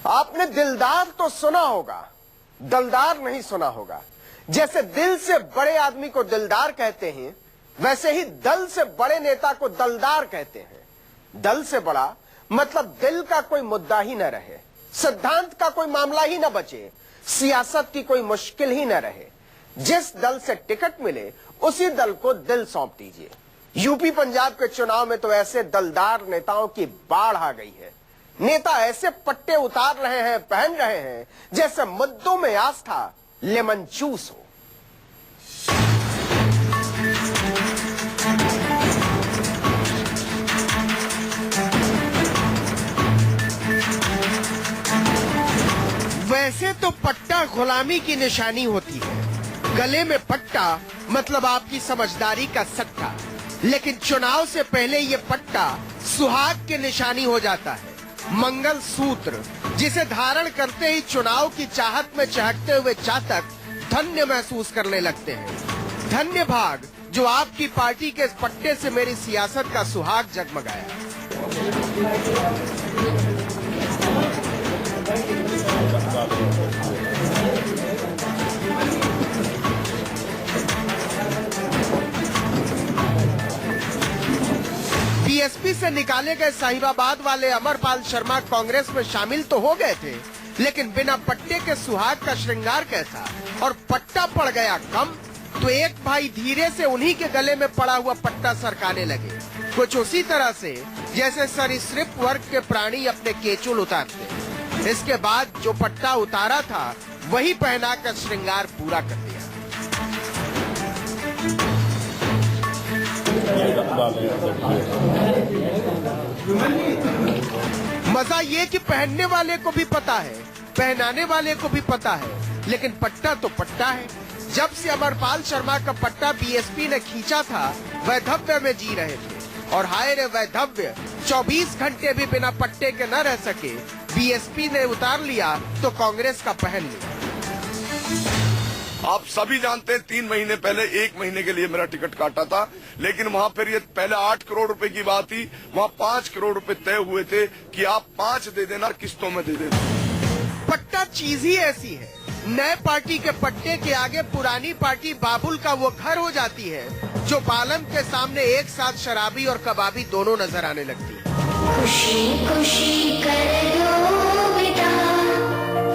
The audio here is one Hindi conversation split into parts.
आपने दिलदार तो सुना होगा, दलदार नहीं सुना होगा। जैसे दिल से बड़े आदमी को दिलदार कहते हैं, वैसे ही दल से बड़े नेता को दलदार कहते हैं। दल से बड़ा मतलब दिल का कोई मुद्दा ही न रहे, सिद्धांत का कोई मामला ही न बचे, सियासत की कोई मुश्किल ही न रहे। जिस दल से टिकट मिले उसी दल को दिल सौंप दीजिए। यूपी पंजाब के चुनाव में तो ऐसे दलदार नेताओं की बाढ़ आ गई है। नेता ऐसे पट्टे उतार रहे हैं, पहन रहे हैं, जैसे मुद्दों में आस्था लेमन जूस हो। वैसे तो पट्टा गुलामी की निशानी होती है, गले में पट्टा मतलब आपकी समझदारी का सट्टा। लेकिन चुनाव से पहले ये पट्टा सुहाग की निशानी हो जाता है, मंगल सूत्र, जिसे धारण करते ही चुनाव की चाहत में चहकते हुए चातक धन्य महसूस करने लगते हैं। धन्य भाग जो आपकी पार्टी के इस पट्टे से मेरी सियासत का सुहाग जगमगाया। बीएसपी से निकाले गए साहिबाबाद वाले अमरपाल शर्मा कांग्रेस में शामिल तो हो गए थे, लेकिन बिना पट्टे के सुहाग का श्रृंगार कैसा। और पट्टा पड़ गया कम तो एक भाई धीरे से उन्हीं के गले में पड़ा हुआ पट्टा सरकाने लगे, कुछ उसी तरह से जैसे सरीसृप वर्ग के प्राणी अपने केचुल उतारते। इसके बाद जो पट्टा उतारा था वही पहनाकर श्रृंगार पूरा कर दिया। मजा ये कि पहनने वाले को भी पता है, पहनाने वाले को भी पता है, लेकिन पट्टा तो पट्टा है। जब से अमरपाल शर्मा का पट्टा बीएसपी ने खींचा था, वैधव्य में जी रहे थे। और हाय रे वैधव्य, 24 घंटे भी बिना पट्टे के न रह सके। बीएसपी ने उतार लिया तो कांग्रेस का पहन लिया। आप सभी जानते हैं 3 महीने पहले 1 महीने के लिए मेरा टिकट काटा था, लेकिन वहाँ फिर ये पहले 8 करोड़ रुपए की बात थी, वहाँ 5 करोड़ रुपए तय हुए थे कि आप 5 दे देना, किस्तों में दे देना। पट्टा चीज ही ऐसी है, नए पार्टी के पट्टे के आगे पुरानी पार्टी बाबुल का वो घर हो जाती है जो बालम के सामने एक साथ शराबी और कबाबी दोनों नजर आने लगती है। खुशी खुशी कर दो बेटा,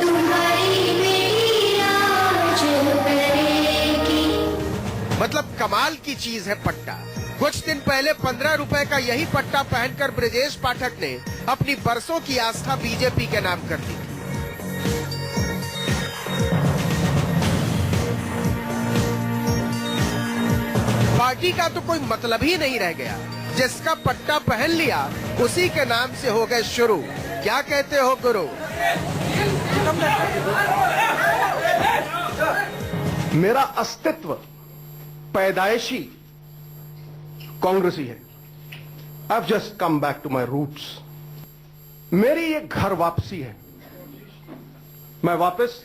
तुम्हारी मेरी राज करेगी। मतलब कमाल की चीज है पट्टा। कुछ दिन पहले 15 रुपए का यही पट्टा पहनकर ब्रजेश पाठक ने अपनी बरसों की आस्था बीजेपी के नाम कर दी। पार्टी का तो कोई मतलब ही नहीं रह गया, जिसका पट्टा पहन लिया उसी के नाम से हो गए शुरू। क्या कहते हो गुरु? मेरा अस्तित्व पैदाइशी कांग्रेसी है। I've just come back to my roots। मेरी ये घर वापसी है, मैं वापस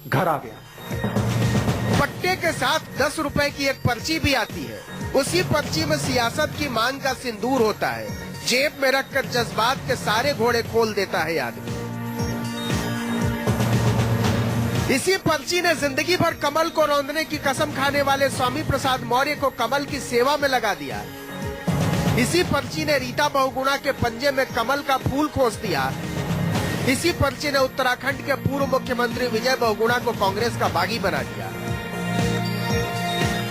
घर आ गया। पट्टे के साथ 10 रुपए की एक पर्ची भी आती है। उसी पर्ची में सियासत की मांग का सिंदूर होता है। जेब में रखकर जज्बात के सारे घोड़े खोल देता है आदमी। इसी पर्ची ने जिंदगी भर कमल को रौंदने की कसम खाने वाले स्वामी प्रसाद मौर्य को कमल की सेवा में लगा दिया। इसी पर्ची ने रीता बहुगुणा के पंजे में कमल का फूल खोस दिया। इसी पर्ची ने उत्तराखंड के पूर्व मुख्यमंत्री विजय बहुगुणा को कांग्रेस का बागी बना दिया।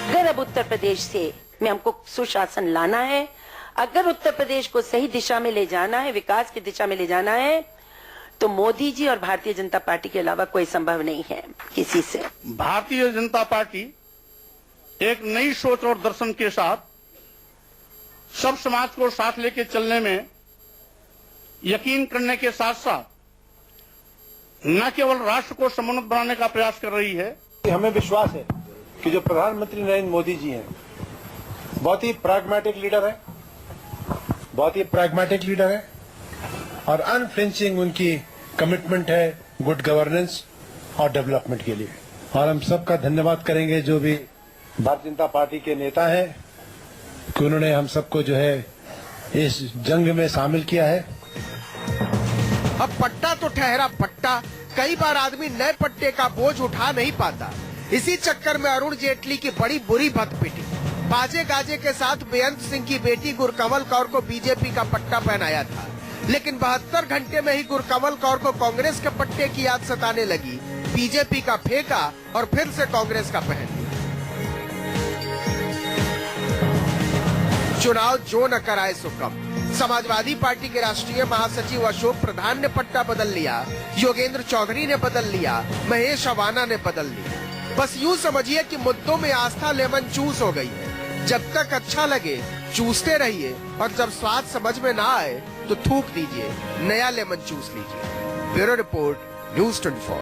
अगर अब उत्तर प्रदेश से में हमको सुशासन लाना है, अगर उत्तर प्रदेश को सही दिशा में ले जाना है, विकास की दिशा में ले जाना है, तो मोदी जी और भारतीय जनता पार्टी के अलावा कोई संभव नहीं है किसी से। भारतीय जनता पार्टी एक नई सोच और दर्शन के साथ सब समाज को साथ लेकर चलने में यकीन करने के साथ साथ न केवल राष्ट्र को समुन्नत बनाने का प्रयास कर रही है। हमें विश्वास है कि जो प्रधानमंत्री नरेंद्र मोदी जी हैं, बहुत ही प्रैग्मेटिक लीडर है और अनफ्लिंचिंग उनकी कमिटमेंट है गुड गवर्नेंस और डेवलपमेंट के लिए। और हम सबका धन्यवाद करेंगे जो भी भारतीय जनता पार्टी के नेता हैं कि उन्होंने हम सबको जो है इस जंग में शामिल किया है। अब पट्टा तो ठहरा पट्टा, कई बार आदमी नए पट्टे का बोझ उठा नहीं पाता। इसी चक्कर में अरुण जेटली की बड़ी बुरी बत पिटी। बाजे गाजे के साथ बेअंत सिंह की बेटी गुरकमल कौर को बीजेपी का पट्टा पहनाया था, लेकिन 72 घंटे में ही गुरकमल कौर को कांग्रेस के पट्टे की याद सताने लगी। बीजेपी का फेंका और फिर से कांग्रेस का पहन लिया। चुनाव जो न कराए सो कम। समाजवादी पार्टी के राष्ट्रीय महासचिव अशोक प्रधान ने पट्टा बदल लिया, योगेंद्र चौधरी ने बदल लिया, महेश अवाना ने बदल लिया। बस यूं समझिए कि मुद्दों में आस्था लेमन चूस हो गई है। जब तक अच्छा लगे चूसते रहिए और जब स्वाद समझ में ना आए तो थूक दीजिए, नया लेमन चूस लीजिए। Bureau report, news 24।